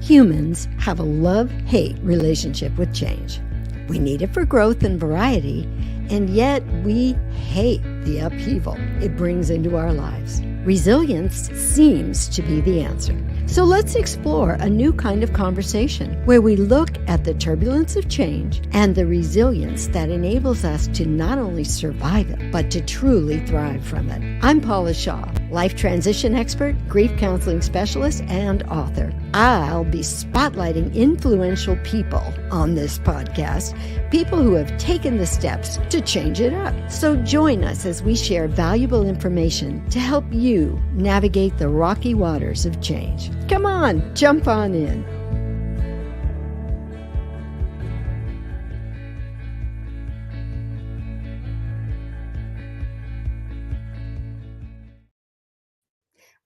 Humans have a love-hate relationship with change. We need it for growth and variety, and yet we hate the upheaval it brings into our lives. Resilience seems to be the answer. So let's explore a new kind of conversation where we look at the turbulence of change and the resilience that enables us to not only survive it, but to truly thrive from it. I'm Paula Shaw, life transition expert, grief counseling specialist, and author. I'll be spotlighting influential people on this podcast, people who have taken the steps to change it up. So join us as we share valuable information to help you navigate the rocky waters of change. Come on, jump on in.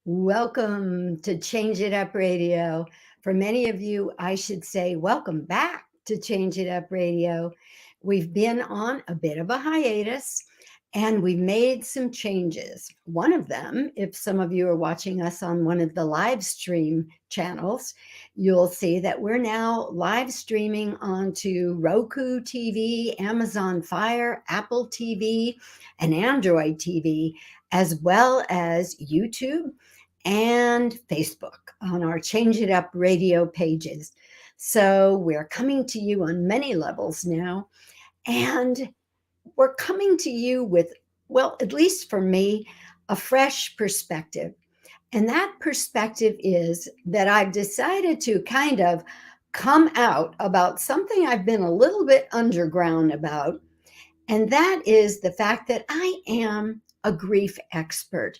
Welcome to Change It Up Radio. For many of you, I should say welcome back to Change It Up Radio. We've been on a bit of a hiatus and we've made some changes. One of them, if some of you are watching us on one of the live stream channels, you'll see that we're now live streaming onto Roku TV, Amazon Fire, Apple TV, and Android TV, as well as YouTube and Facebook on our Change It Up radio pages. So we're coming to you on many levels now, and we're coming to you with, well, at least for me, a fresh perspective. And that perspective is that I've decided to kind of come out about something I've been a little bit underground about, and that is the fact that I am a grief expert.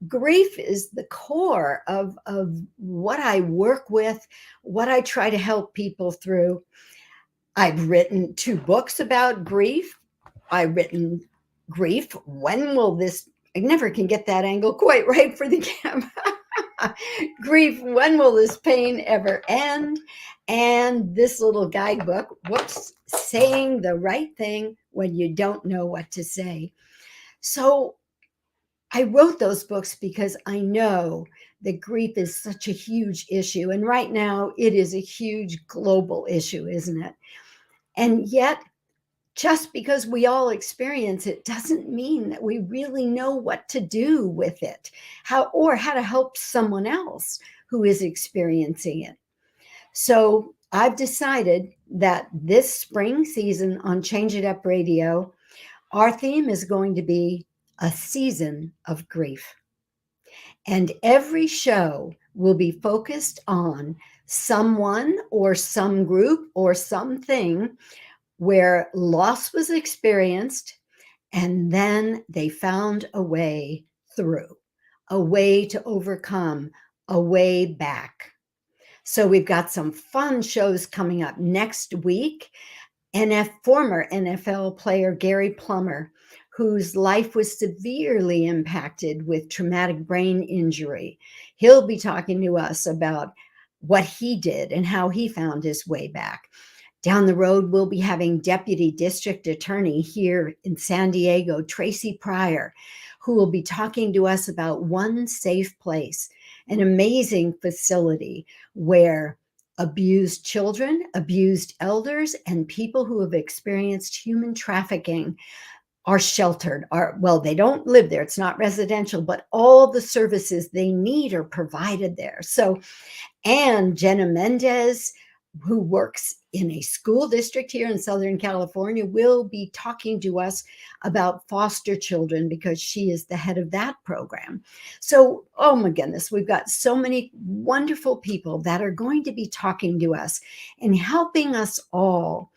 Grief is the core of what I work with, what I try to help people through. I've written 2 books about grief. I've written Grief. When will this, I never can get that angle quite right for the camera. Grief, when will this pain ever end? And this little guidebook, whoops, saying the right thing when you don't know what to say. So I wrote those books because I know that grief is such a huge issue. And right now it is a huge global issue, isn't it? And yet, just because we all experience it doesn't mean that we really know what to do with it, how to help someone else who is experiencing it. So I've decided that this spring season on Change It Up Radio, our theme is going to be a season of grief. And every show will be focused on someone or some group or something where loss was experienced, and then they found a way through, a way to overcome, a way back. So we've got some fun shows coming up next week. Former NFL player Gary Plummer, whose life was severely impacted with traumatic brain injury. He'll be talking to us about what he did and how he found his way back. Down the road, we'll be having Deputy District Attorney here in San Diego, Tracy Pryor, who will be talking to us about One Safe Place, an amazing facility where abused children, abused elders, and people who have experienced human trafficking are sheltered. They don't live there. It's not residential, but all the services they need are provided there. So, and Jenna Mendez, who works in a school district here in Southern California, will be talking to us about foster children because she is the head of that program. So, oh my goodness, we've got so many wonderful people that are going to be talking to us and helping us all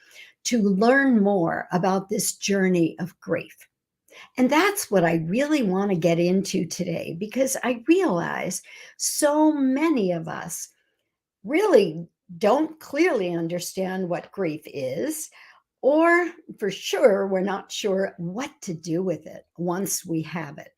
to learn more about this journey of grief. And that's what I really want to get into today, because I realize so many of us really don't clearly understand what grief is, or for sure, we're not sure what to do with it once we have it.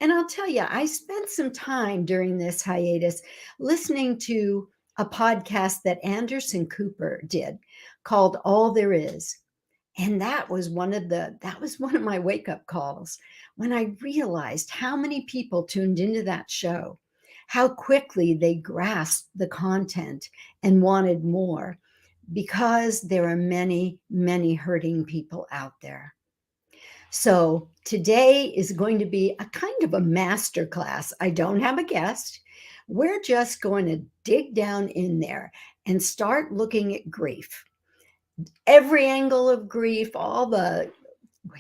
And I'll tell you, I spent some time during this hiatus listening to a podcast that Anderson Cooper did called All There Is. And that was one of my wake-up calls when I realized how many people tuned into that show how quickly they grasped the content and wanted more, because there are many, many hurting people out there. So today is going to be a kind of a master class. I don't have a guest. We're just going to dig down in there and start looking at grief. Every angle of grief, all the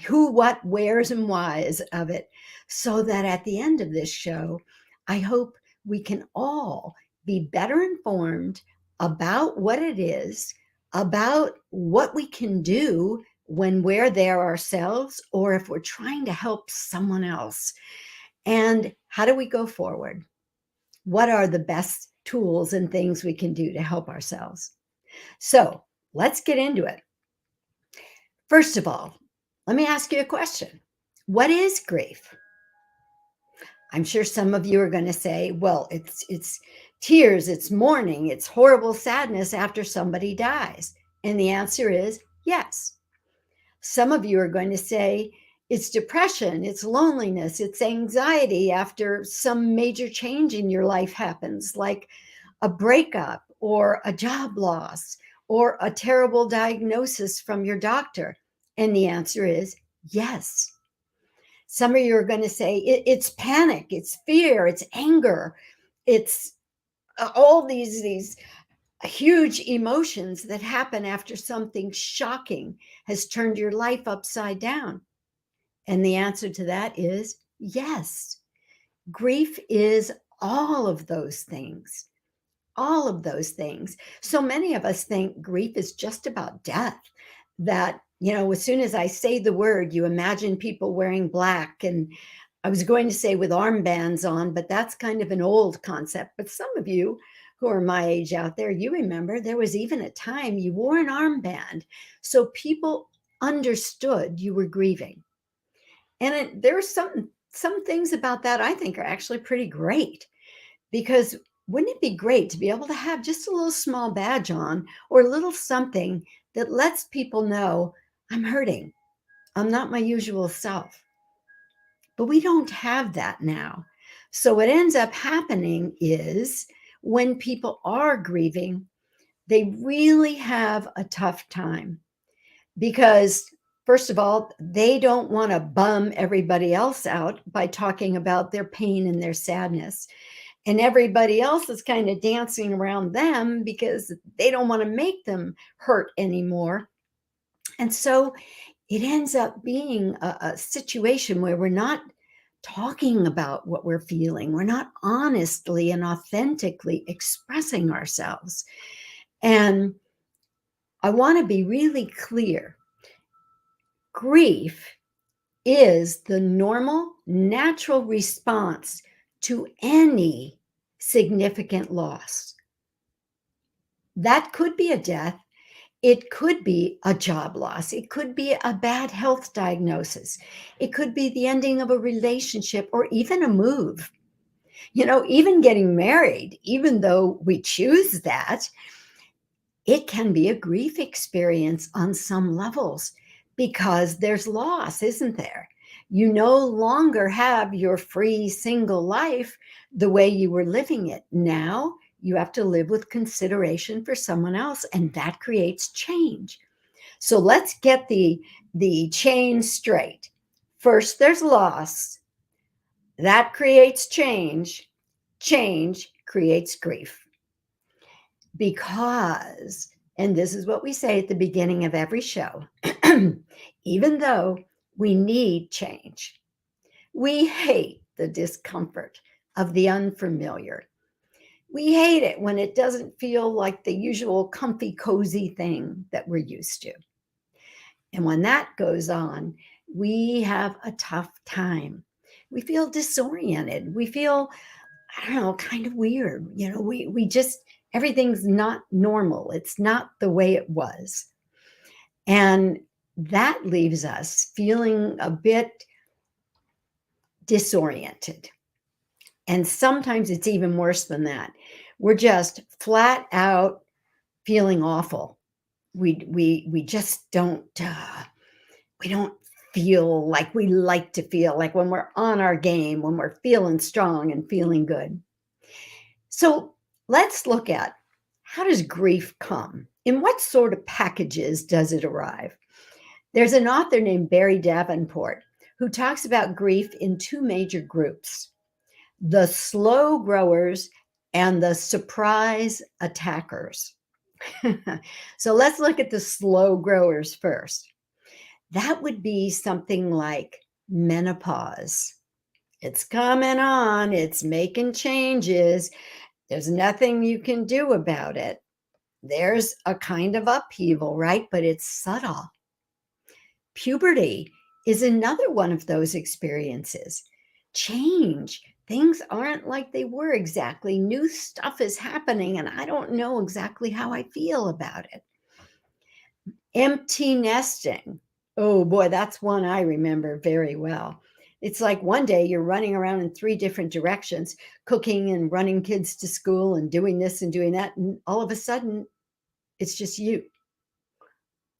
who, what, where's, and why's of it, so that at the end of this show, I hope we can all be better informed about what it is, about what we can do when we're there ourselves, or if we're trying to help someone else. And how do we go forward? What are the best tools and things we can do to help ourselves? So let's get into it. First of all, let me ask you a question. What is grief? I'm sure some of you are going to say, well, it's tears, it's mourning, it's horrible sadness after somebody dies. And the answer is yes. Some of you are going to say it's depression, it's loneliness, it's anxiety after some major change in your life happens, like a breakup or a job loss or a terrible diagnosis from your doctor. And the answer is yes. Some of you are going to say it's panic, it's fear, it's anger, it's all these huge emotions that happen after something shocking has turned your life upside down. And the answer to that is yes. Grief is all of those things. All of those things. So many of us think grief is just about death, that, as soon as I say the word, you imagine people wearing black. And I was going to say with armbands on, but that's kind of an old concept. But some of you who are my age out there, you remember there was even a time you wore an armband. So people understood you were grieving. And there's some things about that I think are actually pretty great, because wouldn't it be great to be able to have just a little small badge on, or a little something that lets people know I'm hurting, I'm not my usual self? But we don't have that now. So what ends up happening is when people are grieving, they really have a tough time, because first of all, they don't want to bum everybody else out by talking about their pain and their sadness. And everybody else is kind of dancing around them because they don't want to make them hurt anymore. And so it ends up being a situation where we're not talking about what we're feeling. We're not honestly and authentically expressing ourselves. And I want to be really clear. Grief is the normal, natural response to any significant loss. That could be a death. It could be a job loss. It could be a bad health diagnosis. It could be the ending of a relationship, or even a move. Even getting married, even though we choose that, it can be a grief experience on some levels, because there's loss, isn't there? You no longer have your free single life the way you were living it. Now you have to live with consideration for someone else, and that creates change. So let's get the chain straight. First, there's loss. That creates change. Change creates grief. Because, and this is what we say at the beginning of every show, even though we need change, we hate the discomfort of the unfamiliar. We hate it when it doesn't feel like the usual comfy, cozy thing that we're used to. And when that goes on, we have a tough time. We feel disoriented. We feel, I don't know, kind of weird. We just, everything's not normal. It's not the way it was. And that leaves us feeling a bit disoriented. And sometimes it's even worse than that. We're just flat out feeling awful. We just don't we don't feel like we like to feel, like when we're on our game, when we're feeling strong and feeling good. So let's look at, how does grief come? In what sort of packages does it arrive? There's an author named Barry Davenport who talks about grief in two major groups: the slow growers and the surprise attackers. So let's look at the slow growers first. That would be something like menopause. It's coming on, it's making changes. There's nothing you can do about it. There's a kind of upheaval, right? But it's subtle. Puberty is another one of those experiences. Change. Things aren't like they were exactly. New stuff is happening, and I don't know exactly how I feel about it. Empty nesting. Oh boy, that's one I remember very well. It's like one day you're running around in three different directions, cooking and running kids to school and doing this and doing that. And all of a sudden, it's just you.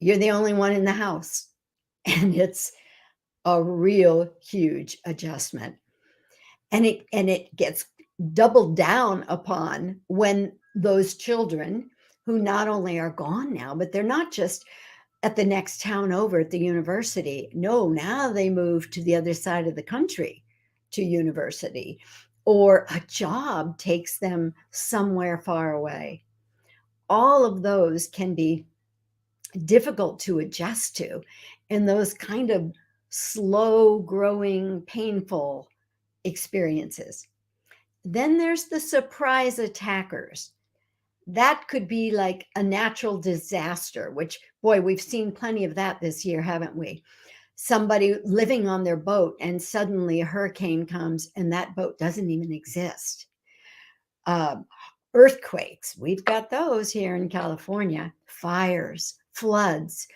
You're the only one in the house. And it's a real huge adjustment. And it gets doubled down upon when those children, who not only are gone now, but they're not just at the next town over at the university. No, now they move to the other side of the country to university, or a job takes them somewhere far away. All of those can be difficult to adjust to, and those kind of slow growing, painful experiences. Then there's the surprise attackers. That could be like a natural disaster, which, boy, we've seen plenty of that this year, haven't we? Somebody living on their boat and suddenly a hurricane comes and that boat doesn't even exist. Uh, Earthquakes, we've got those here in California, fires, floods,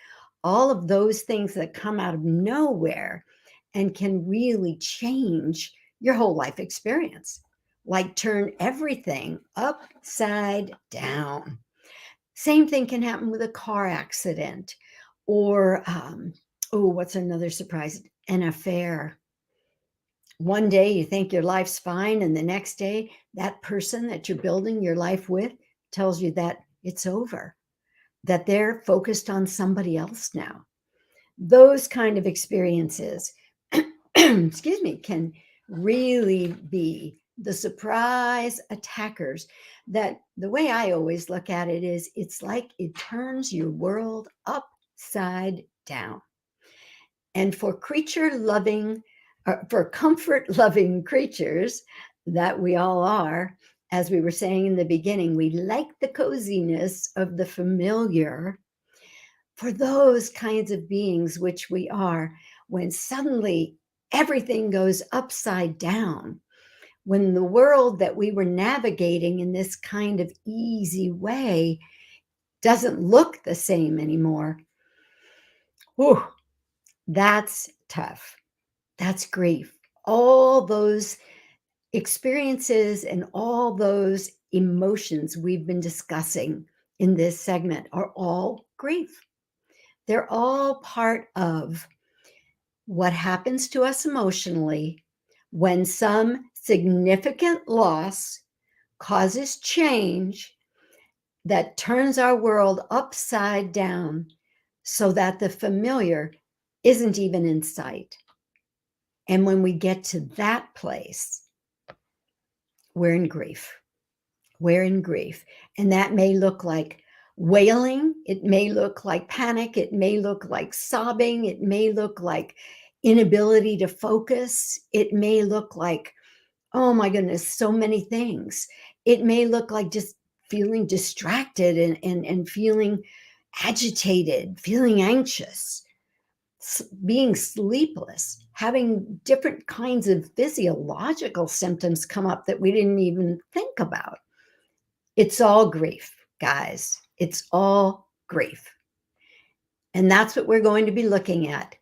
all of those things that come out of nowhere and can really change your whole life experience, like turn everything upside down. Same thing can happen with a car accident, or, oh, what's another surprise? An affair. One day you think your life's fine, and the next day, that person that you're building your life with tells you that it's over, that they're focused on somebody else now. Those kind of experiences, excuse me, can really be the surprise attackers. That, the way I always look at it, is it's like it turns your world upside down. And for for comfort loving creatures that we all are, as we were saying in the beginning, we like the coziness of the familiar. For those kinds of beings, which we are, when suddenly everything goes upside down, when the world that we were navigating in this kind of easy way doesn't look the same anymore, whew, that's tough. That's grief. All those experiences and all those emotions we've been discussing in this segment are all grief. They're all part of what happens to us emotionally when some significant loss causes change that turns our world upside down, so that the familiar isn't even in sight. And when we get to that place, we're in grief. We're in grief. And that may look like wailing. It may look like panic. It may look like sobbing. It may look like inability to focus. It may look like, oh my goodness, so many things. It may look like just feeling distracted and feeling agitated, feeling anxious, being sleepless, having different kinds of physiological symptoms come up that we didn't even think about. It's all grief, guys. It's all grief. And that's what we're going to be looking at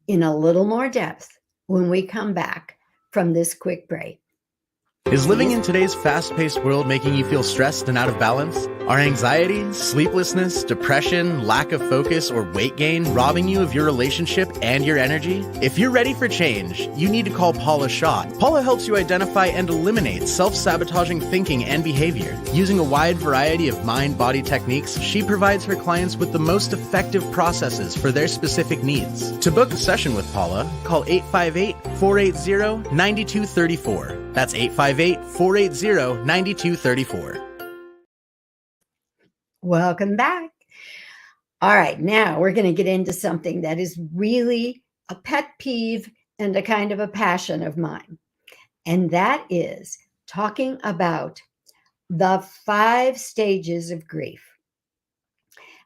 in a little more depth when we come back from this quick break. Is living in today's fast-paced world making you feel stressed and out of balance? Are anxiety, sleeplessness, depression, lack of focus, or weight gain robbing you of your relationship and your energy? If you're ready for change, you need to call Paula Shaw. Paula helps you identify and eliminate self-sabotaging thinking and behavior. Using a wide variety of mind-body techniques, she provides her clients with the most effective processes for their specific needs. To book a session with Paula, call 858-480-9234. That's 858-480-9234. Welcome back. All right, now we're going to get into something that is really a pet peeve and a kind of a passion of mine. And that is talking about the 5 stages of grief.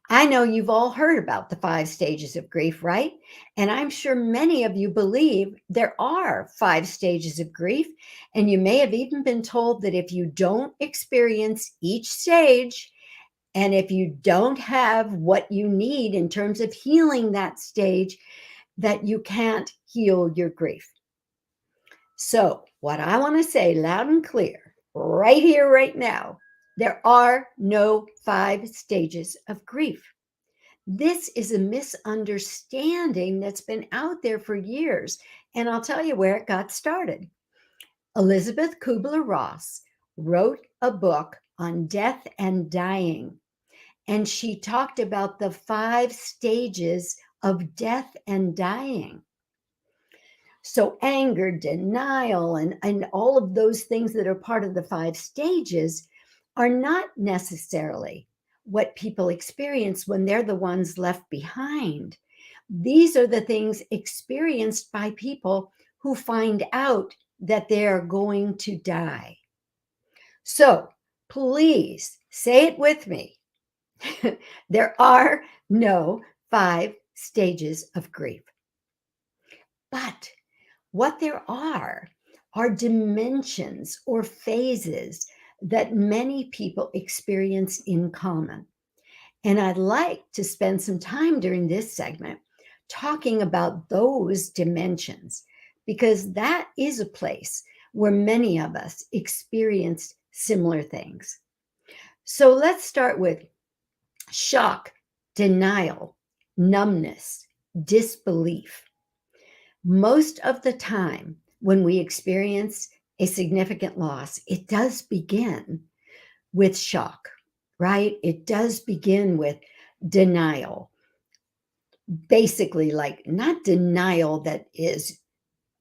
I know you've all heard about the 5 stages of grief, right? And I'm sure many of you believe there are 5 stages of grief. And you may have even been told that if you don't experience each stage, and if you don't have what you need in terms of healing that stage, that you can't heal your grief. So what I want to say loud and clear right here, right now, there are no 5 stages of grief. This is a misunderstanding that's been out there for years. And I'll tell you where it got started. Elizabeth Kubler-Ross wrote a book on death and dying. And she talked about the 5 stages of death and dying. So anger, denial, and all of those things that are part of the 5 stages are not necessarily what people experience when they're the ones left behind. These are the things experienced by people who find out that they're going to die. So please say it with me. There are no 5 stages of grief. But what there are dimensions or phases that many people experience in common. And I'd like to spend some time during this segment talking about those dimensions, because that is a place where many of us experience similar things. So let's start with shock, denial, numbness, disbelief. Most of the time, when we experience a significant loss, it does begin with shock, right? It does begin with denial. Basically, like not denial that is,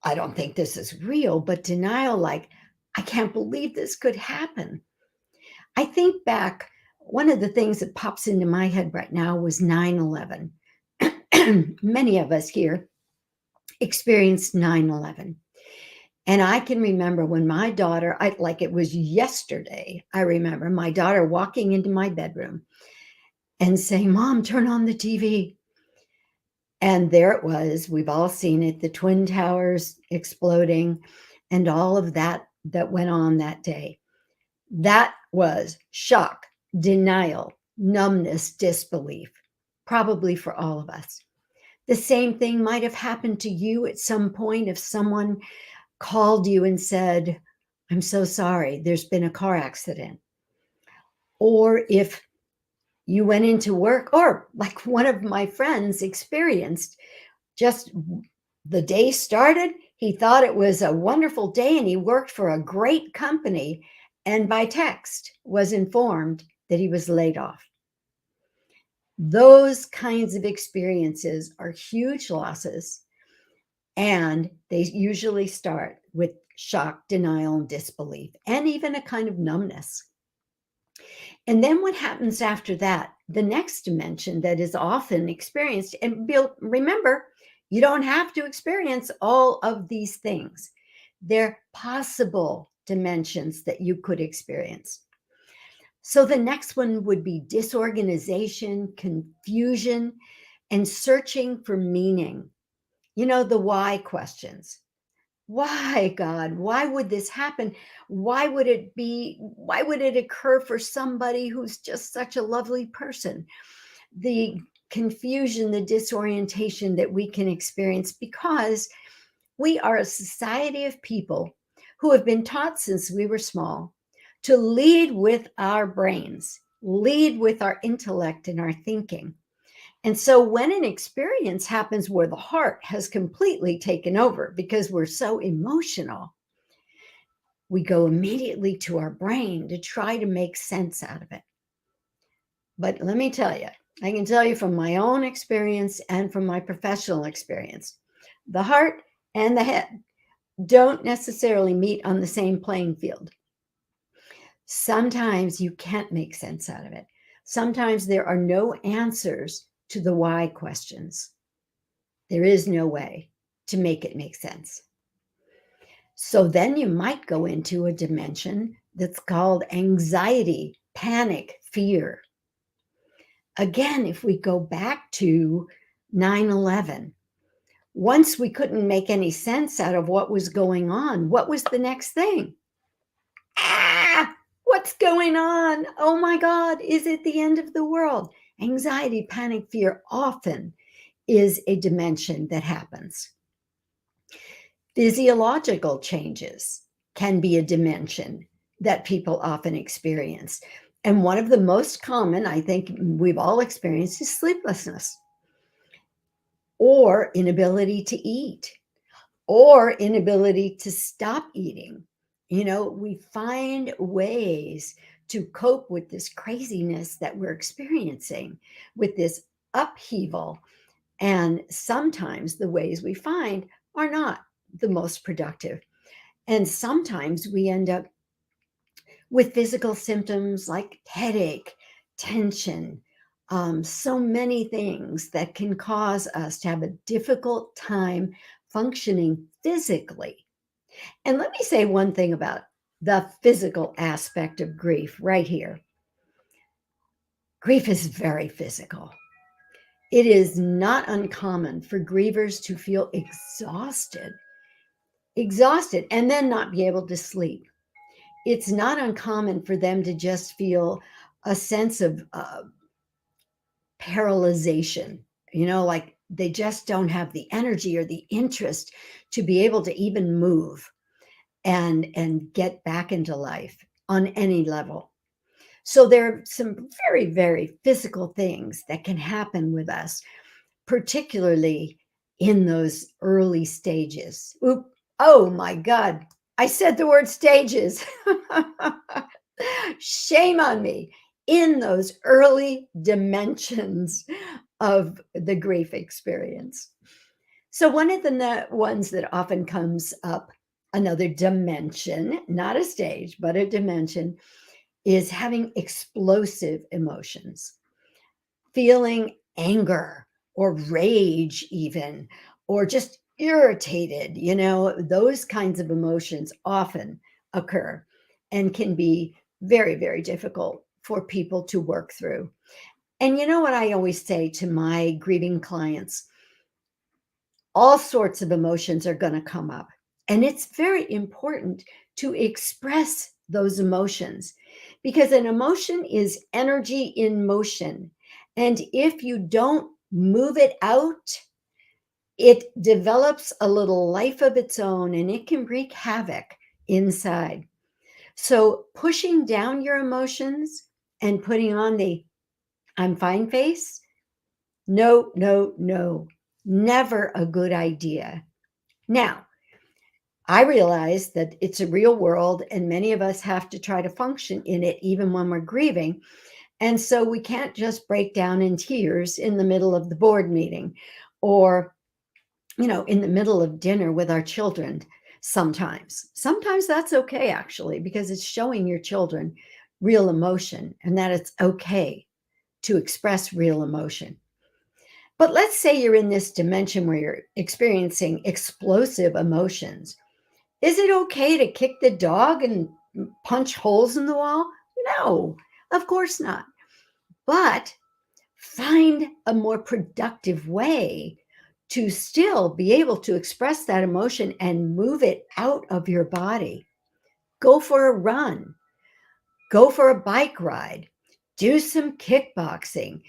I don't think this is real, but denial like, I can't believe this could happen. I think back, one of the things that pops into my head right now was 9/11. Many of us here experienced 9/11. And I can remember when my daughter, like it was yesterday, I remember my daughter walking into my bedroom and saying, Mom, turn on the TV. And there it was. We've all seen it, the Twin Towers exploding and all of that that went on that day. That was shock, denial, numbness, disbelief, probably for all of us. The same thing might have happened to you at some point if someone called you and said, I'm so sorry, there's been a car accident. Or if you went into work, or like one of my friends experienced, just the day started, he thought it was a wonderful day and he worked for a great company, and by text was informed that he was laid off. Those kinds of experiences are huge losses, and they usually start with shock, denial, and disbelief, and even a kind of numbness. And then what happens after that? The next dimension that is often experienced, and remember, you don't have to experience all of these things. They're possible dimensions that you could experience. So the next one would be disorganization, confusion, and searching for meaning. You know, the why questions. Why, God? Why would this happen? Why would it occur for somebody who's just such a lovely person? The confusion, the disorientation that we can experience because we are a society of people who have been taught since we were small to lead with our brains, lead with our intellect and our thinking. And so when an experience happens where the heart has completely taken over because we're so emotional, we go immediately to our brain to try to make sense out of it. But let me tell you, I can tell you from my own experience and from my professional experience, the heart and the head don't necessarily meet on the same playing field. Sometimes you can't make sense out of it. Sometimes there are no answers to the why questions. There is no way to make it make sense. So then you might go into a dimension that's called anxiety, panic, fear. Again, if we go back to 9/11, once we couldn't make any sense out of what was going on, what was the next thing? What's going on? Oh my God, is it the end of the world? Anxiety, panic, fear often is a dimension that happens. Physiological changes can be a dimension that people often experience. And one of the most common, I think we've all experienced, is sleeplessness or inability to eat or inability to stop eating. We find ways to cope with this craziness that we're experiencing, with this upheaval. And sometimes the ways we find are not the most productive. And sometimes we end up with physical symptoms like headache, tension, so many things that can cause us to have a difficult time functioning physically. And let me say one thing about the physical aspect of grief right here. Grief is very physical. It is not uncommon for grievers to feel exhausted, and then not be able to sleep. It's not uncommon for them to just feel a sense of paralyzation, like they just don't have the energy or the interest to be able to even move and get back into life on any level. So there are some very, very physical things that can happen with us, particularly in those early stages. Oh my God, I said the word stages. Shame on me. In those early dimensions of the grief experience. So one of the ones that often comes up, another dimension, not a stage, but a dimension, is having explosive emotions, feeling anger or rage even, or just irritated. Those kinds of emotions often occur and can be very, very difficult for people to work through. And you know what I always say to my grieving clients? All sorts of emotions are going to come up. And it's very important to express those emotions because an emotion is energy in motion. And if you don't move it out, it develops a little life of its own and it can wreak havoc inside. So pushing down your emotions and putting on the I'm fine face, no, no, no, never a good idea. Now, I realize that it's a real world and many of us have to try to function in it even when we're grieving. And so we can't just break down in tears in the middle of the board meeting or, in the middle of dinner with our children sometimes. Sometimes that's okay, actually, because it's showing your children real emotion and that it's okay to express real emotion. But let's say you're in this dimension where you're experiencing explosive emotions. Is it okay to kick the dog and punch holes in the wall? No, of course not. But find a more productive way to still be able to express that emotion and move it out of your body. Go for a run, go for a bike ride, do some kickboxing.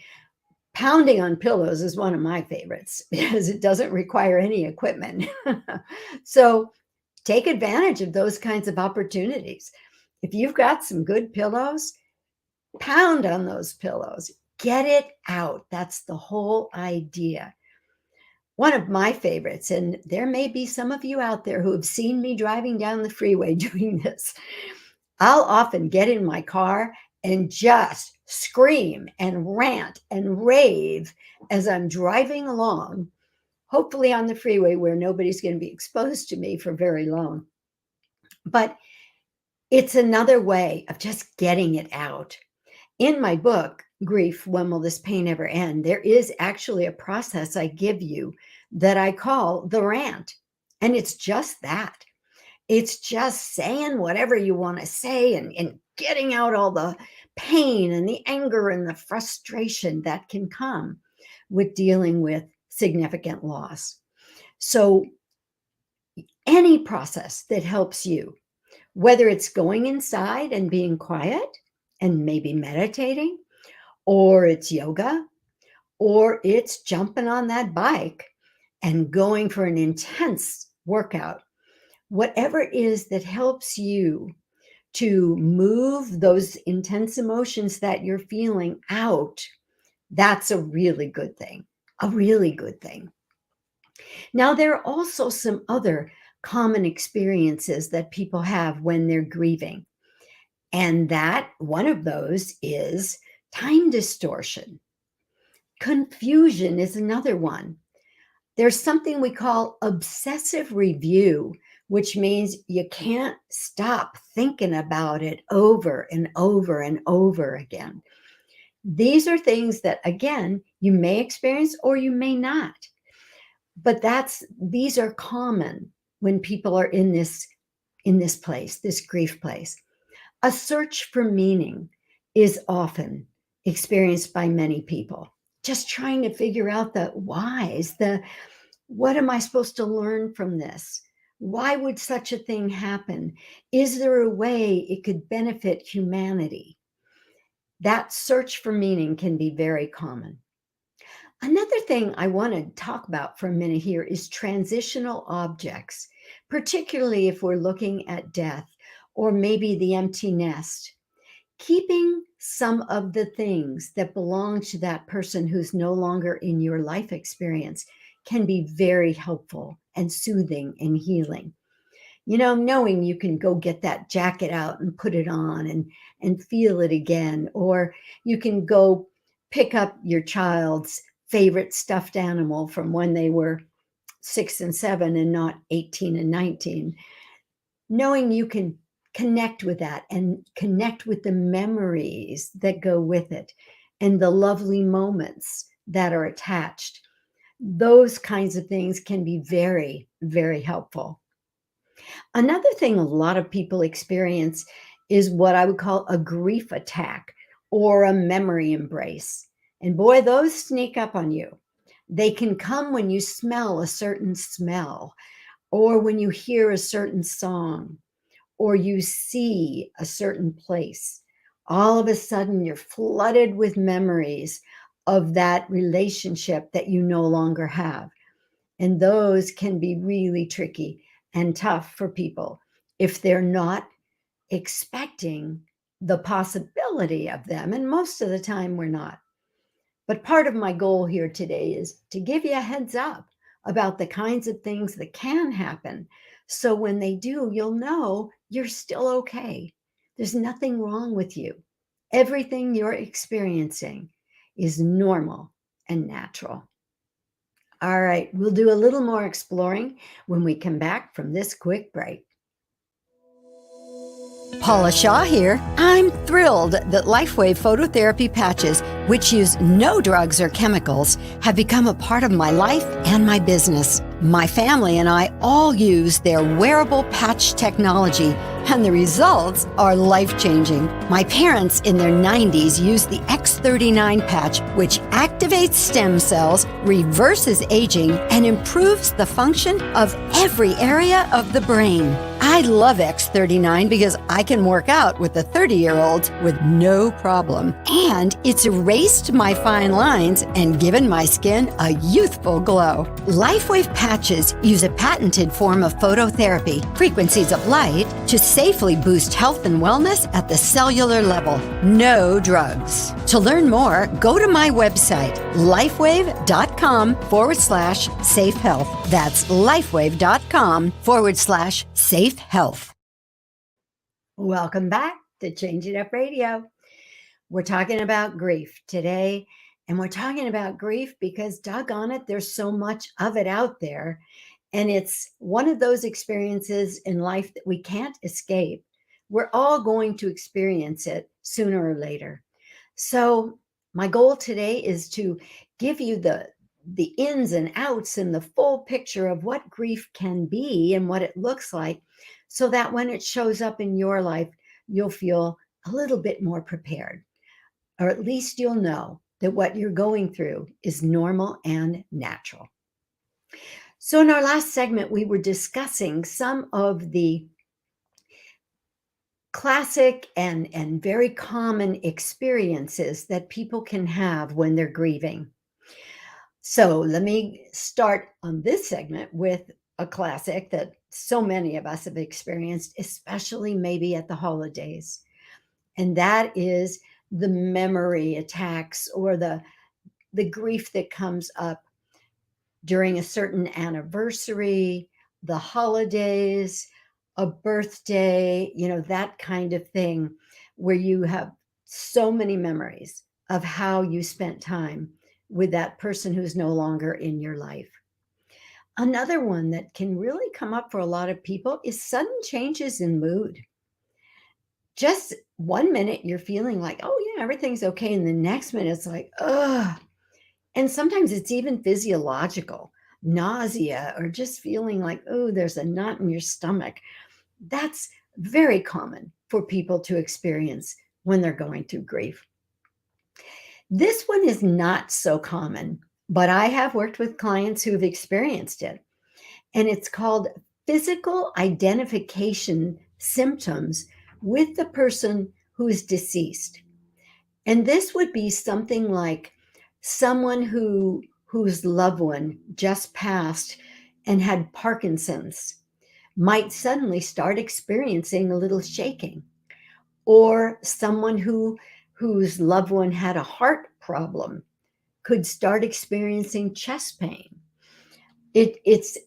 Pounding on pillows is one of my favorites because it doesn't require any equipment. So take advantage of those kinds of opportunities. If you've got some good pillows, pound on those pillows, get it out. That's the whole idea. One of my favorites, and there may be some of you out there who have seen me driving down the freeway doing this. I'll often get in my car and just scream and rant and rave as I'm driving along, hopefully on the freeway where nobody's going to be exposed to me for very long. But it's another way of just getting it out. In my book, Grief, When Will This Pain Ever End? There is actually a process I give you that I call the rant. And it's just that. It's just saying whatever you want to say and getting out all the pain and the anger and the frustration that can come with dealing with significant loss. So any process that helps you, whether it's going inside and being quiet and maybe meditating, or it's yoga, or it's jumping on that bike and going for an intense workout, whatever it is that helps you to move those intense emotions that you're feeling out, that's a really good thing, a really good thing. Now, there are also some other common experiences that people have when they're grieving. And that one of those is time distortion. Confusion is another one. There's something we call obsessive review, which means you can't stop thinking about it over and over and over again. These are things that, again, you may experience or you may not. But these are common when people are in this place, this grief place. A search for meaning is often experienced by many people. Just trying to figure out the whys, what am I supposed to learn from this? Why would such a thing happen? Is there a way it could benefit humanity? That search for meaning can be very common. Another thing I want to talk about for a minute here is transitional objects, particularly if we're looking at death or maybe the empty nest. Keeping some of the things that belong to that person who's no longer in your life experience can be very helpful and soothing and healing. You know, knowing you can go get that jacket out and put it on and feel it again, or you can go pick up your child's favorite stuffed animal from when they were 6 and 7 and not 18 and 19. Knowing you can connect with that and connect with the memories that go with it and the lovely moments that are attached. Those kinds of things can be very, very helpful. Another thing a lot of people experience is what I would call a grief attack or a memory embrace. And boy, those sneak up on you. They can come when you smell a certain smell, or when you hear a certain song, or you see a certain place. All of a sudden, you're flooded with memories of that relationship that you no longer have. And those can be really tricky and tough for people if they're not expecting the possibility of them. And most of the time, we're not. But part of my goal here today is to give you a heads up about the kinds of things that can happen. So when they do, you'll know you're still okay. There's nothing wrong with you. Everything you're experiencing is normal and natural. All right, we'll do a little more exploring when we come back from this quick break. Paula Shaw here. I'm thrilled that LifeWave phototherapy patches, which use no drugs or chemicals, have become a part of my life and my business. My family and I all use their wearable patch technology, and the results are life-changing. My parents in their 90s used the X39 patch, which activates stem cells, reverses aging, and improves the function of every area of the brain. I I love X39 because I can work out with a 30-year-old with no problem. And it's erased my fine lines and given my skin a youthful glow. LifeWave patches use a patented form of phototherapy, frequencies of light, to safely boost health and wellness at the cellular level. No drugs. To learn more, go to my website, lifewave.com/safe health. That's lifewave.com/safe health. Welcome back to Change It Up Radio. We're talking about grief today, and we're talking about grief because, doggone it, there's so much of it out there. And it's one of those experiences in life that we can't escape. We're all going to experience it sooner or later. So my goal today is to give you the ins and outs and the full picture of what grief can be and what it looks like, so that when it shows up in your life, you'll feel a little bit more prepared, or at least you'll know that what you're going through is normal and natural. So in our last segment, we were discussing some of the classic and very common experiences that people can have when they're grieving. So let me start on this segment with a classic that so many of us have experienced, especially maybe at the holidays. And that is the memory attacks, or the grief that comes up during a certain anniversary, the holidays, a birthday, that kind of thing, where you have so many memories of how you spent time with that person who's no longer in your life. Another one that can really come up for a lot of people is sudden changes in mood. Just one minute you're feeling like, oh yeah, everything's okay. And the next minute it's like, ugh. And sometimes it's even physiological, nausea, or just feeling like, oh, there's a knot in your stomach. That's very common for people to experience when they're going through grief. This one is not so common, but I have worked with clients who have experienced it. And it's called physical identification symptoms with the person who is deceased. And this would be something like someone whose loved one just passed and had Parkinson's might suddenly start experiencing a little shaking, or someone whose loved one had a heart problem could start experiencing chest pain. It's,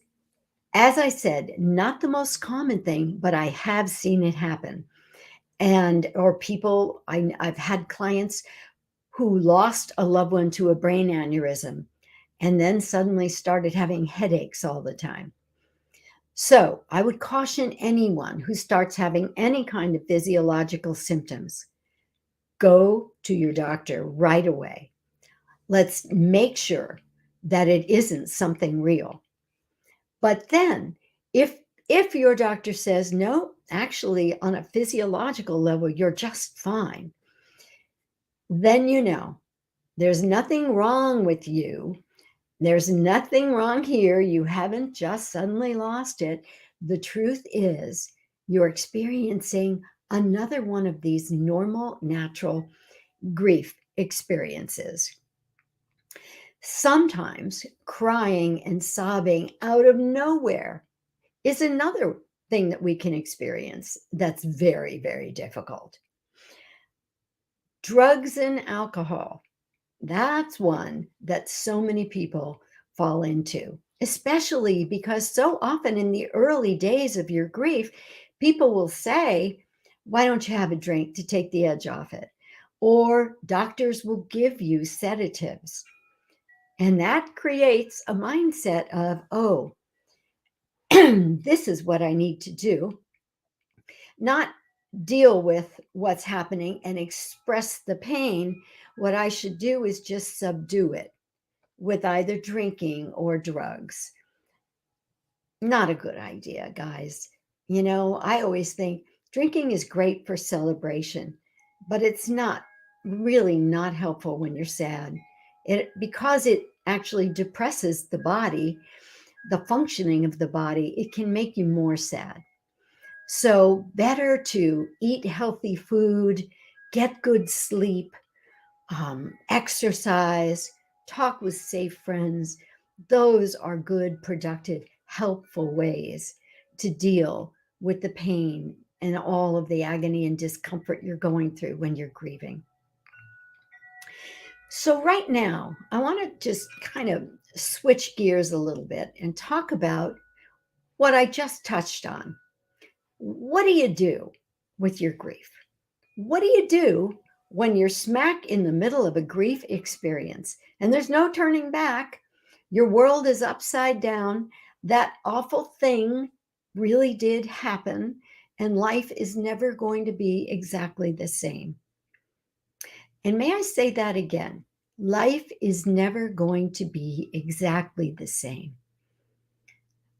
as I said, not the most common thing, but I have seen it happen. Or people, I've had clients who lost a loved one to a brain aneurysm and then suddenly started having headaches all the time. So I would caution anyone who starts having any kind of physiological symptoms, go to your doctor right away. Let's make sure that it isn't something real. But then if your doctor says, no, actually on a physiological level, you're just fine, then you know there's nothing wrong with you. There's nothing wrong here. You haven't just suddenly lost it. The truth is you're experiencing another one of these normal, natural grief experiences. Sometimes crying and sobbing out of nowhere is another thing that we can experience that's very, very difficult. Drugs and alcohol, that's one that so many people fall into, especially because so often in the early days of your grief, people will say, why don't you have a drink to take the edge off it? Or doctors will give you sedatives. And that creates a mindset of, oh, this is what I need to do. Not deal with what's happening and express the pain. What I should do is just subdue it with either drinking or drugs. Not a good idea, guys. I always think drinking is great for celebration, but it's not really not helpful when you're sad. Because it actually depresses the body, the functioning of the body, it can make you more sad. So better to eat healthy food, get good sleep, exercise, talk with safe friends. Those are good, productive, helpful ways to deal with the pain and all of the agony and discomfort you're going through when you're grieving. So, right now, I want to just kind of switch gears a little bit and talk about what I just touched on. What do you do with your grief? What do you do when you're smack in the middle of a grief experience and there's no turning back? Your world is upside down. That awful thing really did happen, and life is never going to be exactly the same. And may I say that again? Life is never going to be exactly the same.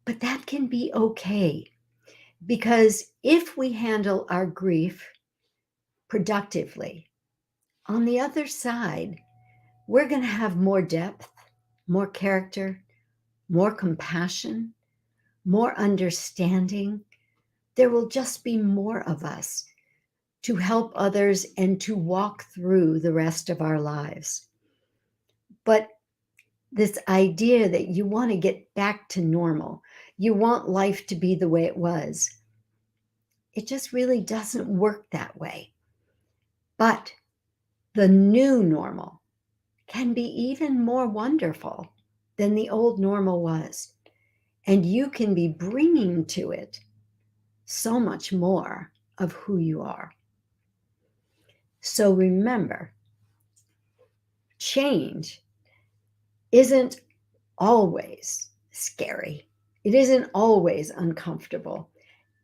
But that can be okay, because if we handle our grief productively, on the other side, we're going to have more depth, more character, more compassion, more understanding. There will just be more of us to help others and to walk through the rest of our lives. But this idea that you want to get back to normal, you want life to be the way it was, it just really doesn't work that way. But the new normal can be even more wonderful than the old normal was. And you can be bringing to it so much more of who you are. So remember, change isn't always scary. It isn't always uncomfortable.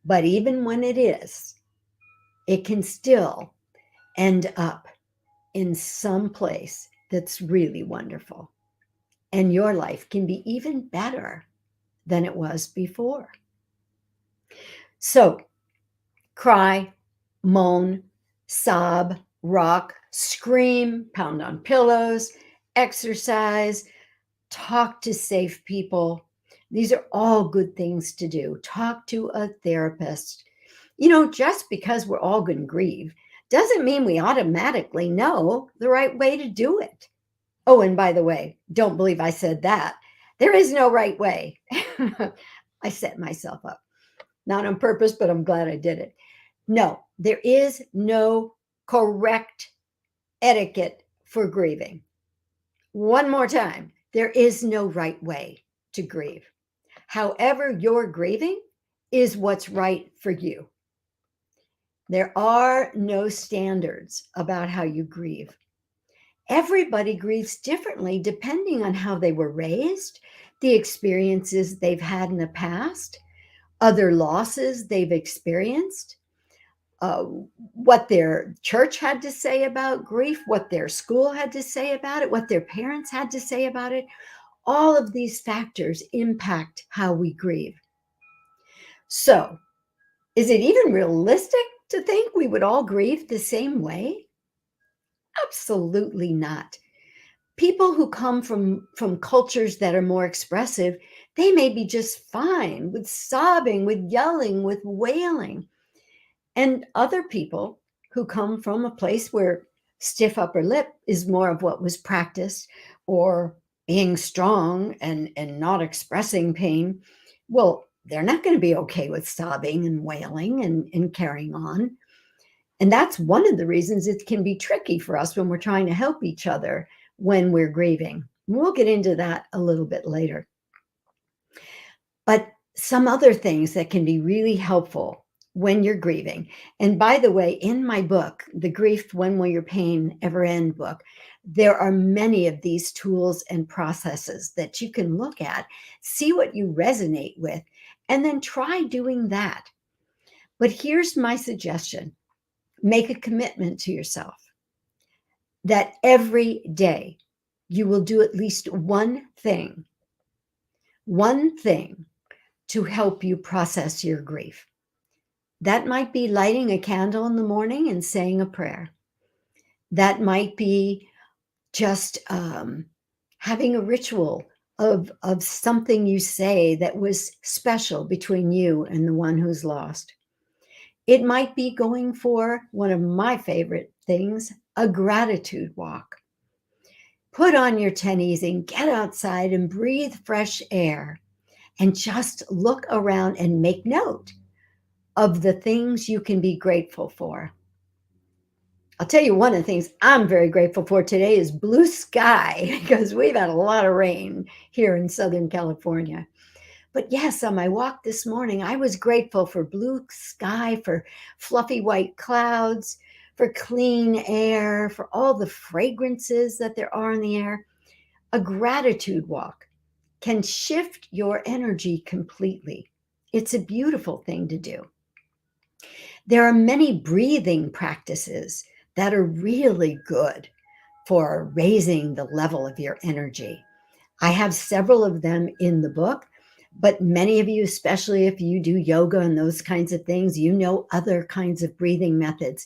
But even when it is, it can still end up in some place that's really wonderful. And your life can be even better than it was before. So cry, moan, sob, rock, scream, pound on pillows, exercise, talk to safe people. These are all good things to do. Talk to a therapist. Just because we're all going to grieve doesn't mean we automatically know the right way to do it. Oh, and by the way, don't believe I said that. There is no right way. I set myself up, not on purpose, but I'm glad I did it. No, there is no correct etiquette for grieving. One more time, there is no right way to grieve. However, you're grieving is what's right for you. There are no standards about how you grieve. Everybody grieves differently depending on how they were raised, the experiences they've had in the past, other losses they've experienced, uh, what their church had to say about grief, what their school had to say about it, what their parents had to say about it. All of these factors impact how we grieve. So, is it even realistic to think we would all grieve the same way? Absolutely not. People who come from cultures that are more expressive, they may be just fine with sobbing, with yelling, with wailing. And other people who come from a place where stiff upper lip is more of what was practiced, or being strong and not expressing pain, well, they're not going to be okay with sobbing and wailing and carrying on. And that's one of the reasons it can be tricky for us when we're trying to help each other when we're grieving. We'll get into that a little bit later. But some other things that can be really helpful when you're grieving. And by the way, in my book, The Grief When Will Your Pain Ever End book, there are many of these tools and processes that you can look at, see what you resonate with, and then try doing that. But here's my suggestion. Make a commitment to yourself that every day you will do at least one thing to help you process your grief. That might be lighting a candle in the morning and saying a prayer. That might be just having a ritual of something you say that was special between you and the one who's lost. It might be going for one of my favorite things, a gratitude walk. Put on your tennies and get outside and breathe fresh air and just look around and make note of the things you can be grateful for. I'll tell you one of the things I'm very grateful for today is blue sky because we've had a lot of rain here in Southern California. But yes, on my walk this morning, I was grateful for blue sky, for fluffy white clouds, for clean air, for all the fragrances that there are in the air. A gratitude walk can shift your energy completely. It's a beautiful thing to do. There are many breathing practices that are really good for raising the level of your energy. I have several of them in the book, but many of you, especially if you do yoga and those kinds of things, you know other kinds of breathing methods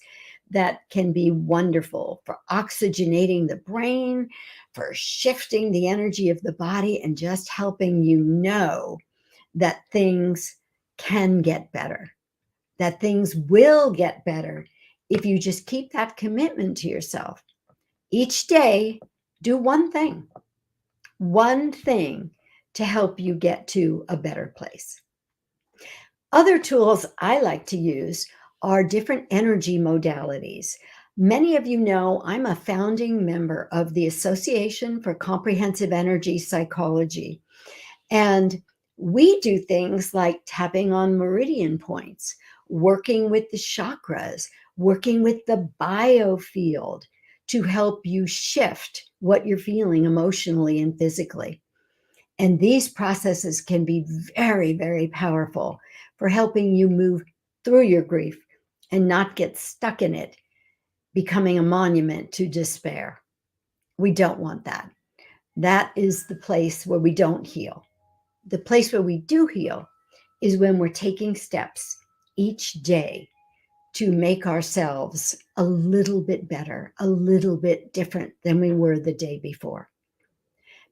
that can be wonderful for oxygenating the brain, for shifting the energy of the body, and just helping you know that things can get better, that things will get better if you just keep that commitment to yourself. Each day, do one thing to help you get to a better place. Other tools I like to use are different energy modalities. Many of you know I'm a founding member of the Association for Comprehensive Energy Psychology. And we do things like tapping on meridian points, working with the chakras, working with the biofield to help you shift what you're feeling emotionally and physically. And these processes can be very, very powerful for helping you move through your grief and not get stuck in it, becoming a monument to despair. We don't want that. That is the place where we don't heal. The place where we do heal is when we're taking steps each day to make ourselves a little bit better, a little bit different than we were the day before.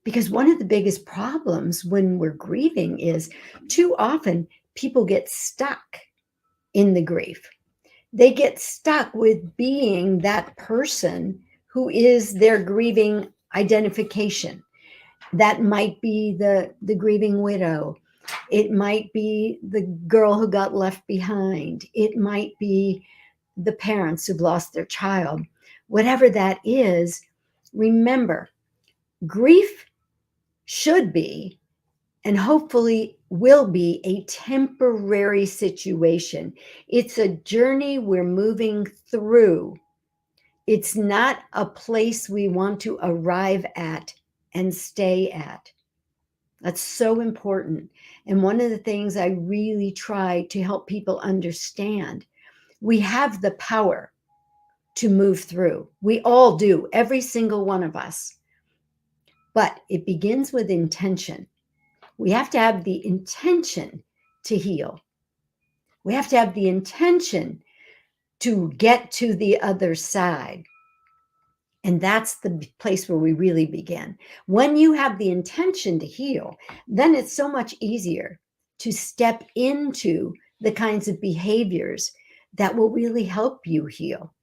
Because one of the biggest problems when we're grieving is too often people get stuck in the grief. They get stuck with being that person who is their grieving identification. That might be the grieving widow. It might be the girl who got left behind. It might be the parents who've lost their child. Whatever that is, remember, grief should be and hopefully will be a temporary situation. It's a journey we're moving through. It's not a place we want to arrive at and stay at. That's so important. And one of the things I really try to help people understand, we have the power to move through. We all do, every single one of us. But it begins with intention. We have to have the intention to heal. We have to have the intention to get to the other side. And that's the place where we really begin. When you have the intention to heal, then it's so much easier to step into the kinds of behaviors that will really help you heal.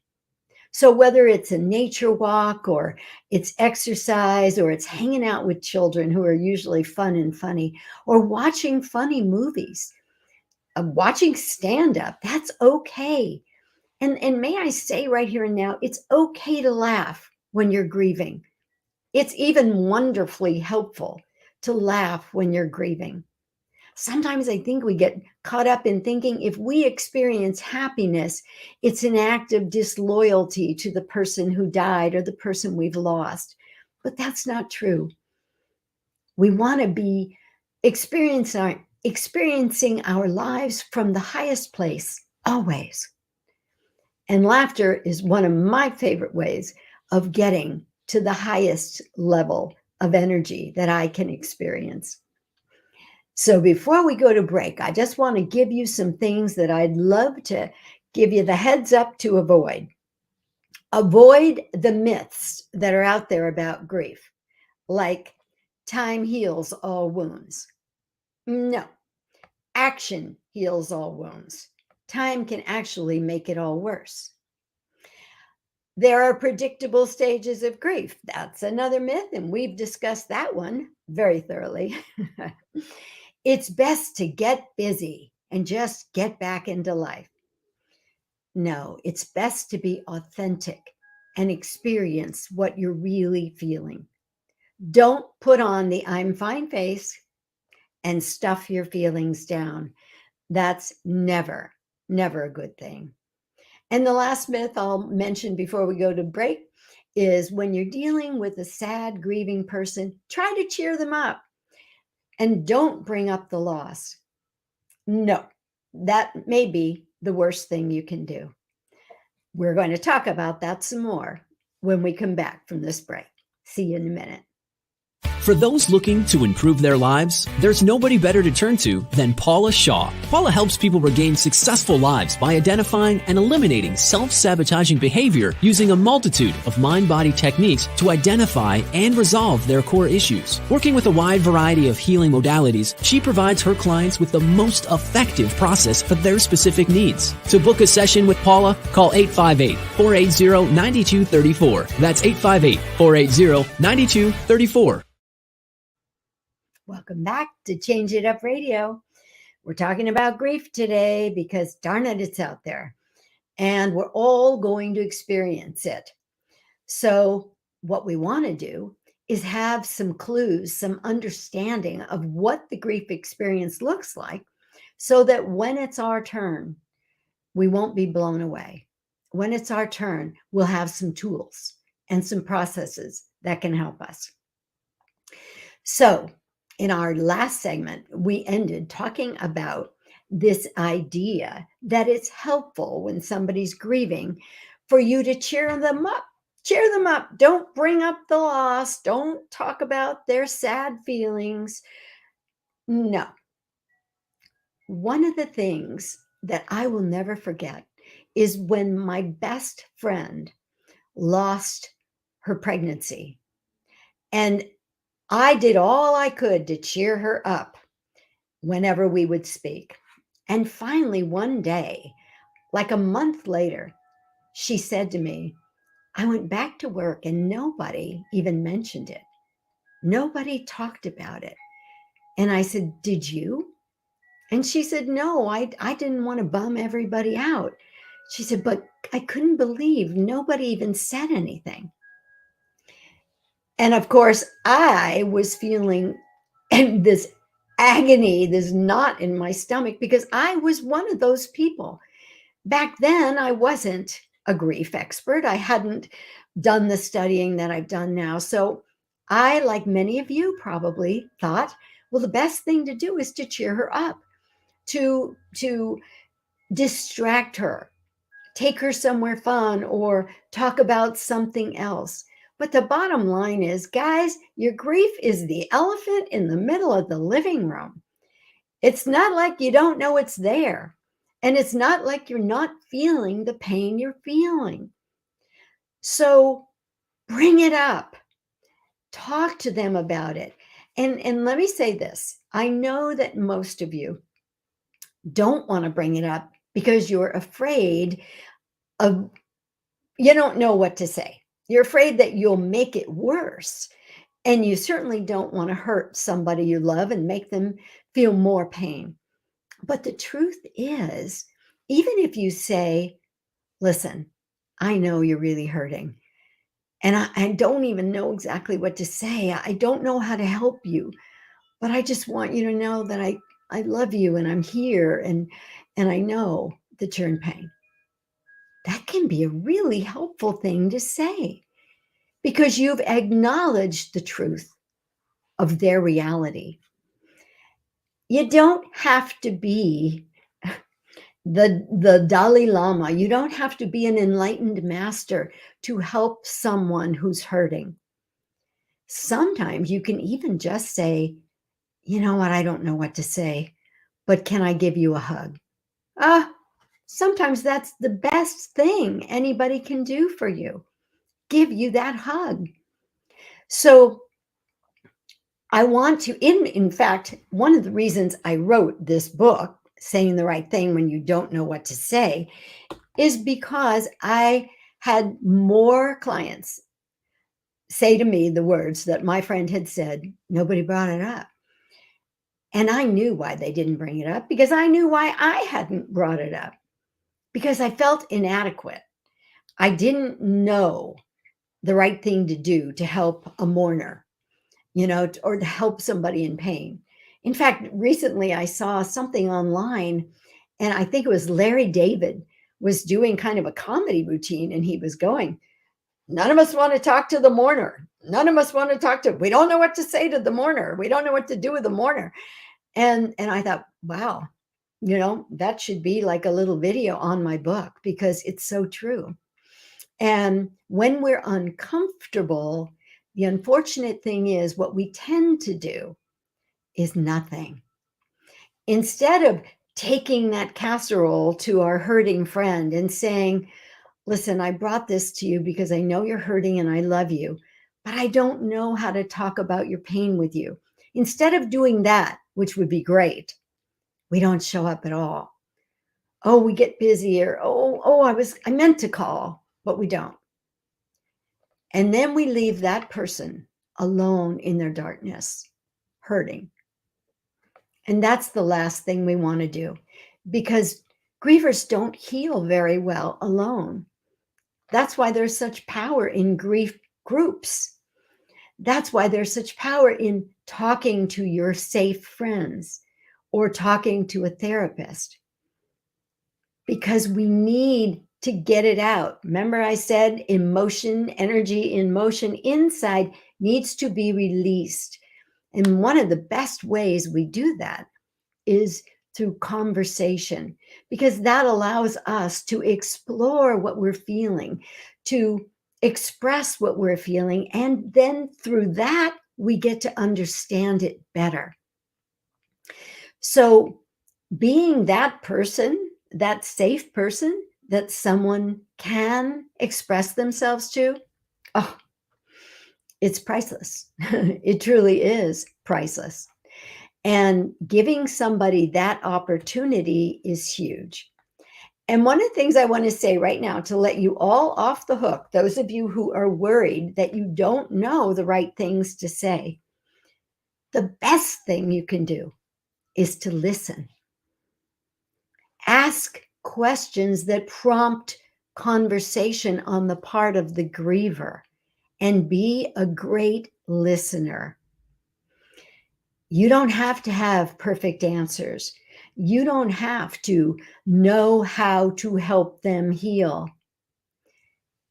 So whether it's a nature walk or it's exercise or it's hanging out with children who are usually fun and funny or watching funny movies, watching stand-up, that's okay. And may I say right here and now, it's okay to laugh when you're grieving. It's even wonderfully helpful to laugh when you're grieving. Sometimes I think we get caught up in thinking if we experience happiness, it's an act of disloyalty to the person who died or the person we've lost. But that's not true. We want to be experiencing our lives from the highest place, always. And laughter is one of my favorite ways of getting to the highest level of energy that I can experience. So before we go to break, I just want to give you some things that I'd love to give you the heads up to avoid. Avoid the myths that are out there about grief, like time heals all wounds. No, action heals all wounds. time can actually make it all worse. There are predictable stages of grief. That's another myth, and we've discussed that one very thoroughly. It's best to get busy and just get back into life. No, it's best to be authentic and experience what you're really feeling. Don't put on the I'm fine face and stuff your feelings down. That's never, never a good thing. And the last myth I'll mention before we go to break is when you're dealing with a sad, grieving person, try to cheer them up and don't bring up the loss. No, that may be the worst thing you can do. We're going to talk about that some more when we come back from this break. See you in a minute. For those looking to improve their lives, there's nobody better to turn to than Paula Shaw. Paula helps people regain successful lives by identifying and eliminating self-sabotaging behavior using a multitude of mind-body techniques to identify and resolve their core issues. Working with a wide variety of healing modalities, she provides her clients with the most effective process for their specific needs. To book a session with Paula, call 858-480-9234. That's 858-480-9234. Welcome back to Change It Up Radio. We're talking about grief today because darn it, it's out there. And we're all going to experience it. So what we want to do is have some clues, some understanding of what the grief experience looks like so that when it's our turn, we won't be blown away. When it's our turn, we'll have some tools and some processes that can help us. So in our last segment, we ended talking about this idea that it's helpful when somebody's grieving for you to cheer them up. Cheer them up. Don't bring up the loss. Don't talk about their sad feelings. No. One of the things that I will never forget is when my best friend lost her pregnancy. And I did all I could to cheer her up whenever we would speak. And finally, one day, like a month later, she said to me, I went back to work and nobody even mentioned it. Nobody talked about it. And I said, did you? And she said, no, I didn't want to bum everybody out. She said, but I couldn't believe nobody even said anything. And of course, I was feeling this agony, this knot in my stomach, because I was one of those people. Back then, I wasn't a grief expert. I hadn't done the studying that I've done now. So I, like many of you, probably thought, well, the best thing to do is to cheer her up, to distract her, take her somewhere fun, or talk about something else. But the bottom line is, guys, your grief is the elephant in the middle of the living room. It's not like you don't know it's there. And it's not like you're not feeling the pain you're feeling. So bring it up. Talk to them about it. And let me say this. I know that most of you don't want to bring it up because you're afraid of, you don't know what to say. You're afraid that you'll make it worse. And you certainly don't want to hurt somebody you love and make them feel more pain. But the truth is, even if you say, listen, I know you're really hurting, and I don't even know exactly what to say. I don't know how to help you, but I just want you to know that I love you and I'm here and I know that you're in pain. That can be a really helpful thing to say because you've acknowledged the truth of their reality. You don't have to be the Dalai Lama. You don't have to be an enlightened master to help someone who's hurting. Sometimes you can even just say, you know what, I don't know what to say, but can I give you a hug? Sometimes that's the best thing anybody can do for you. Give you that hug. So I want to, in fact, one of the reasons I wrote this book saying the right thing when you don't know what to say, is because I had more clients say to me the words that my friend had said, nobody brought it up. And I knew why they didn't bring it up, because I knew why I hadn't brought it up, because I felt inadequate. I didn't know the right thing to do to help a mourner, or to help somebody in pain. In fact, recently I saw something online, and I think it was Larry David was doing kind of a comedy routine, and he was going, none of us want to talk to the mourner. None of us want to talk to, we don't know what to say to the mourner. We don't know what to do with the mourner. And I thought, wow, that should be like a little video on my book, because it's so true. And when we're uncomfortable, the unfortunate thing is what we tend to do is nothing. Instead of taking that casserole to our hurting friend and saying, listen, I brought this to you because I know you're hurting and I love you, but I don't know how to talk about your pain with you. Instead of doing that, which would be great, we don't show up at all. Oh, we get busy, or I meant to call, but we don't. And then we leave that person alone in their darkness, hurting. And that's the last thing we want to do, because grievers don't heal very well alone. That's why there's such power in grief groups. That's why there's such power in talking to your safe friends or talking to a therapist, because we need to get it out. Remember, I said emotion, energy in motion inside needs to be released. And one of the best ways we do that is through conversation, because that allows us to explore what we're feeling, to express what we're feeling. And then through that, we get to understand it better. So being that person, that safe person that someone can express themselves to, oh, it's priceless. It truly is priceless. And giving somebody that opportunity is huge. And one of the things I want to say right now, to let you all off the hook, those of you who are worried that you don't know the right things to say, the best thing you can do is to listen. Ask questions that prompt conversation on the part of the griever, and be a great listener. You don't have to have perfect answers. You don't have to know how to help them heal.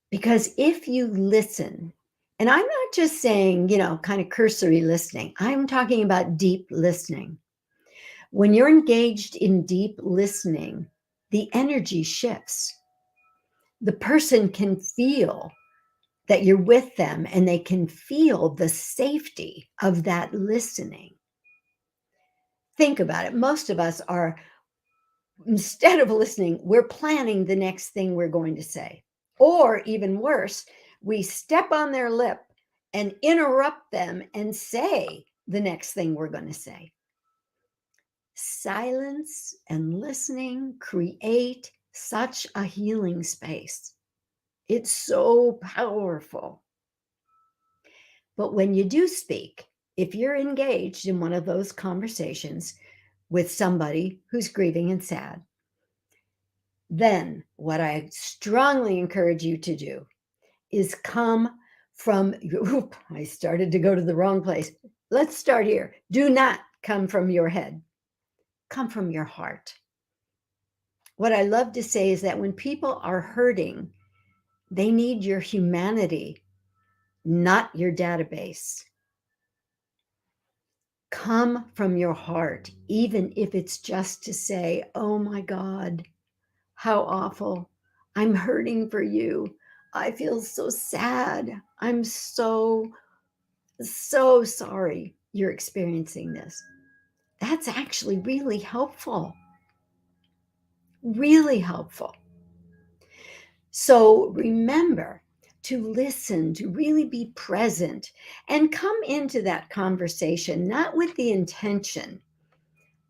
Because if you listen, and I'm not just saying, kind of cursory listening, I'm talking about deep listening. When you're engaged in deep listening, the energy shifts. The person can feel that you're with them, and they can feel the safety of that listening. Think about it. Most of us are, instead of listening, we're planning the next thing we're going to say. Or even worse, we step on their lip and interrupt them and say the next thing we're going to say. Silence and listening create such a healing space. It's so powerful. But when you do speak, if you're engaged in one of those conversations with somebody who's grieving and sad, then what I strongly encourage you to do is come from, I started to go to the wrong place. Let's start here. Do not come from your head. Come from your heart. What I love to say is that when people are hurting, they need your humanity, not your database. Come from your heart, even if it's just to say, oh my God, how awful. I'm hurting for you. I feel so sad. I'm so sorry you're experiencing this. That's actually really helpful. Really helpful. So remember to listen, to really be present, and come into that conversation, not with the intention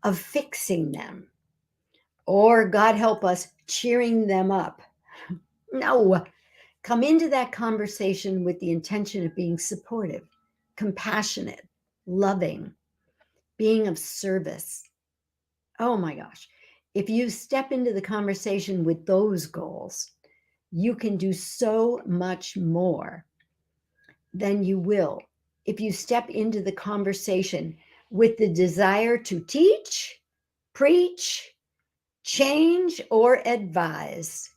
of fixing them, or God help us, cheering them up. No, come into that conversation with the intention of being supportive, compassionate, loving, being of service. Oh my gosh. If you step into the conversation with those goals, you can do so much more than you will if you step into the conversation with the desire to teach, preach, change, or advise.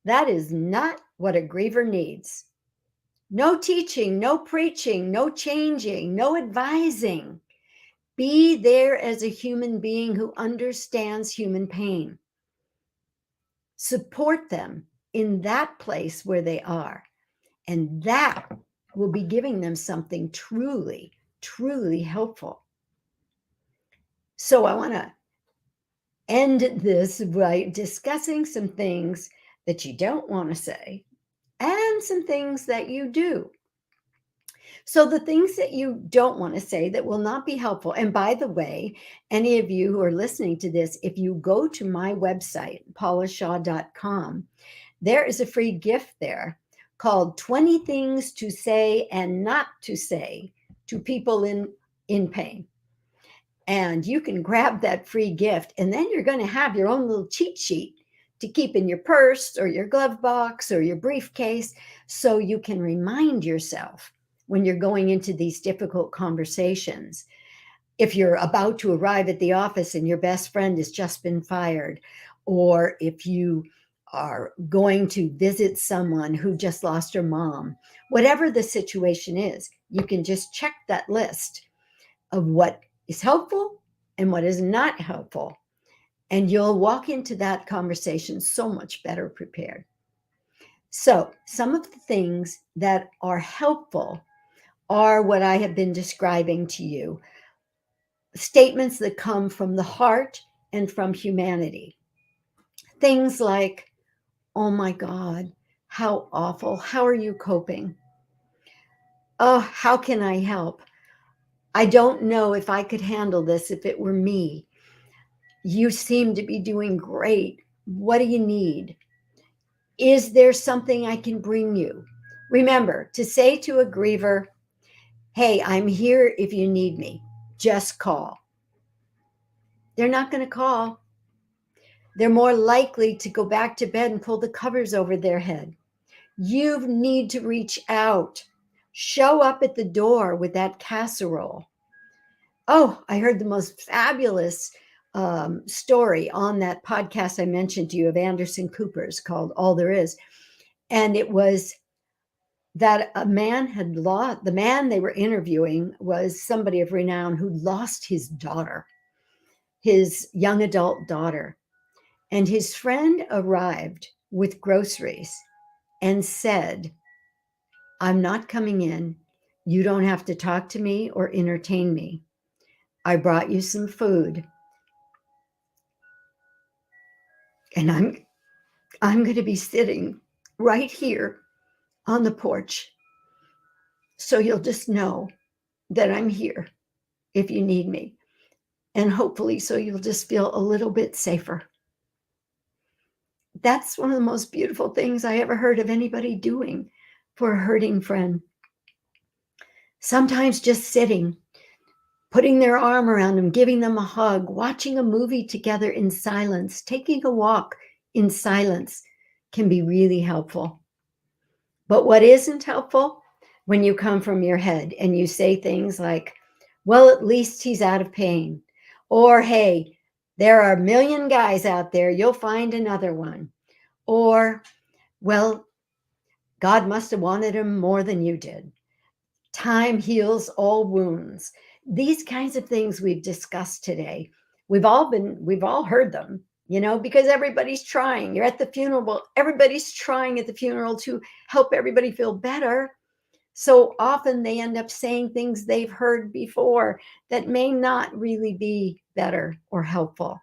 That is not what a griever needs. No teaching, no preaching, no changing, no advising. Be there as a human being who understands human pain. Support them in that place where they are. And that will be giving them something truly, truly helpful. So I want to end this by discussing some things that you don't want to say and some things that you do. So the things that you don't want to say that will not be helpful. And by the way, any of you who are listening to this, if you go to my website, paulashaw.com, there is a free gift there called 20 Things to Say and Not to Say to People in Pain. And you can grab that free gift, and then you're going to have your own little cheat sheet to keep in your purse or your glove box or your briefcase, so you can remind yourself when you're going into these difficult conversations. If you're about to arrive at the office and your best friend has just been fired, or if you are going to visit someone who just lost her mom, whatever the situation is, you can just check that list of what is helpful and what is not helpful. And you'll walk into that conversation so much better prepared. So some of the things that are helpful are what I have been describing to you. Statements that come from the heart and from humanity. Things like, oh my God, how awful. How are you coping? Oh, how can I help? I don't know if I could handle this if it were me. You seem to be doing great. What do you need? Is there something I can bring you? Remember to say to a griever, hey, I'm here if you need me. Just call. They're not going to call. They're more likely to go back to bed and pull the covers over their head. You need to reach out. Show up at the door with that casserole. Oh, I heard the most fabulous story on that podcast I mentioned to you of Anderson Cooper's called All There Is. And it was that a man had lost, the man they were interviewing was somebody of renown who lost his daughter, his young adult daughter. And his friend arrived with groceries and said, I'm not coming in. You don't have to talk to me or entertain me. I brought you some food. And I'm going to be sitting right here on the porch. So you'll just know that I'm here if you need me. And hopefully, so you'll just feel a little bit safer. That's one of the most beautiful things I ever heard of anybody doing for a hurting friend. Sometimes just sitting, putting their arm around them, giving them a hug, watching a movie together in silence, taking a walk in silence can be really helpful. But what isn't helpful? When you come from your head and you say things like, well, at least he's out of pain. Or, hey, there are a million guys out there. You'll find another one. Or, well, God must have wanted him more than you did. Time heals all wounds. These kinds of things we've discussed today, we've all heard them, because everybody's trying. You're at the funeral. Well, everybody's trying at the funeral to help everybody feel better. So often they end up saying things they've heard before that may not really be better or helpful.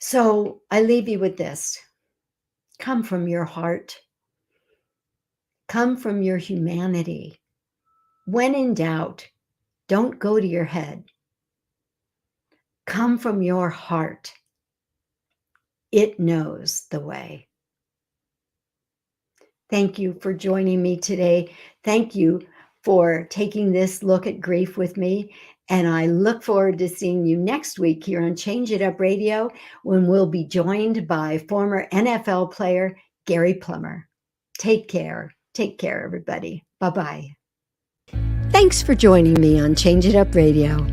So I leave you with this. Come from your heart. Come from your humanity. When in doubt, don't go to your head. Come from your heart. It knows the way. Thank you for joining me today. Thank you for taking this look at grief with me. And I look forward to seeing you next week here on Change It Up Radio, when we'll be joined by former NFL player Gary Plummer. Take care. Take care, everybody. Bye-bye. Thanks for joining me on Change It Up Radio.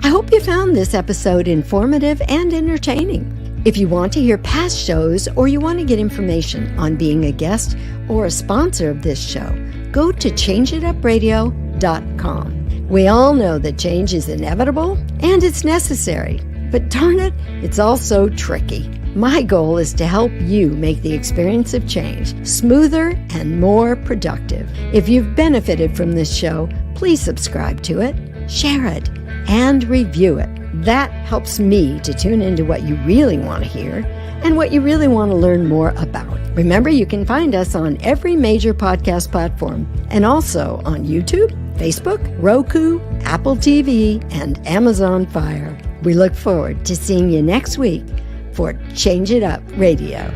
I hope you found this episode informative and entertaining. If you want to hear past shows, or you want to get information on being a guest or a sponsor of this show, go to changeitupradio.com. We all know that change is inevitable and it's necessary, but darn it, it's also tricky. My goal is to help you make the experience of change smoother and more productive. If you've benefited from this show, please subscribe to it, share it, and review it. That helps me to tune into what you really want to hear and what you really want to learn more about. Remember, you can find us on every major podcast platform and also on YouTube, Facebook, Roku, Apple TV, and Amazon Fire. We look forward to seeing you next week for Change It Up Radio.